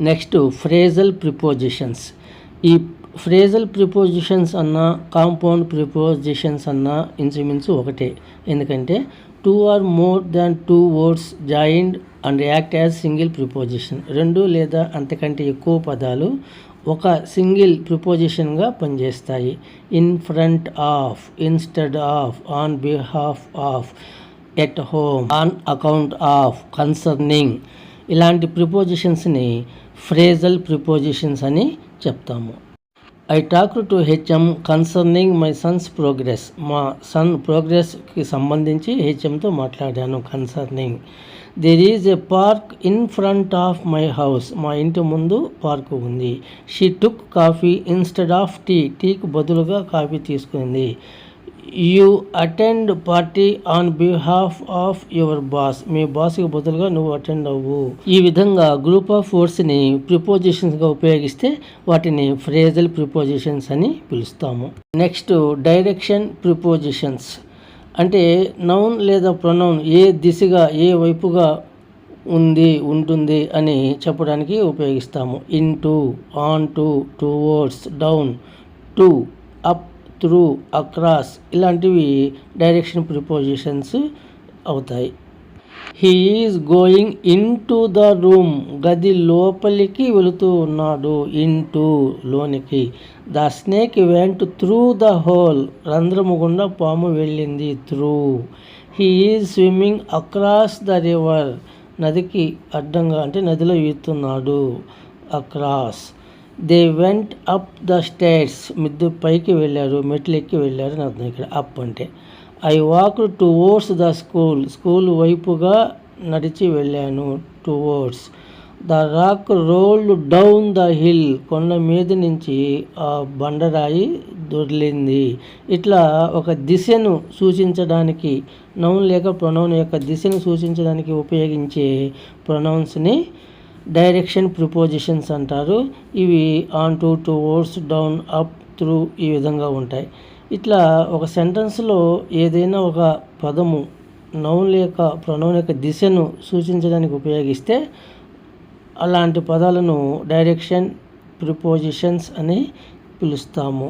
Next phrasal prepositions. ఈ phrasal prepositions అన్న compound prepositions అన్న ఇంచుమించు ఒకటే. ఎందుకంటే 2 or more than 2 words joined and act as single preposition. 2 లేదా అంతకంటే ఎక్కువ పదాలు ఒక సింగిల్ ప్రిపోజిషన్గా పనిచేస్తాయి. In front of, instead of, on behalf of, at home, on account of, concerning ఇలాంటి ప్రిపోజిషన్స్ని ఫ్రేజల్ ప్రిపోజిషన్స్ అని చెప్తాము. I talk to HM concerning my Sons progress. మా సన్ ప్రోగ్రెస్కి సంబంధించి హెచ్ఎంతో మాట్లాడాను. Concerning. There is a park in front of my house. మా ఇంటి ముందు park ఉంది. She took coffee instead of tea. టీకి బదులుగా కాఫీ తీసుకుంది. You attend party on behalf of your boss. మీ బాస్కి బదులుగా నువ్వు అటెండ్ అవ్వు. ఈ విధంగా గ్రూప్ ఆఫ్ వర్డ్స్ని ప్రిపోజిషన్స్గా ఉపయోగిస్తే వాటిని ఫ్రేజల్ ప్రిపోజిషన్స్ అని పిలుస్తాము. Next direction prepositions. అంటే నౌన్ లేదా ప్రొనౌన్ ఏ దిశగా ఏ వైపుగా ఉంటుంది అని చెప్పడానికి ఉపయోగిస్తాము. Into, onto, towards, down, to, up, through, across ఇలాంటివి డైరెక్షన్ ప్రిపోజిషన్స్ అవుతాయి. He is going into the room. గది లోపలికి వెళుతూ ఉన్నాడు. ఇన్ టు లోనికి. The snake went through the hole. రంధ్రము గుండా పాము వెళ్ళింది. Through. He is swimming across the river. నదికి అడ్డంగా అంటే నదిలో ఈదుతున్నాడు. Across. They went up the stairs. మిద్దు పైకి వెళ్ళారు, మెట్లు ఎక్కి వెళ్ళారు అని అర్థం ఇక్కడ. అప్ అంటే. I walk towards the school. School వైపుగా నడిచి వెళ్ళాను. Towards. The rock rolled down the hill. కొండ మీద నుంచి ఆ బండరాయి దొర్లింది. ఇట్లా ఒక దిశను సూచించడానికి నౌన్ లేక ప్రొనౌన్ యొక్క దిశను సూచించడానికి ఉపయోగించే ప్రొనౌన్స్ని డైరెక్షన్ ప్రిపోజిషన్స్ అంటారు. ఇవి on to, towards, down, up, through ఈ విధంగా ఉంటాయి. ఇట్లా ఒక సెంటెన్స్లో ఏదైనా ఒక పదము నౌన్ లేక ప్రొనౌన్ యొక్క దిశను సూచించడానికి ఉపయోగిస్తే అలాంటి పదాలను డైరెక్షన్ ప్రిపోజిషన్స్ అని పిలుస్తాము.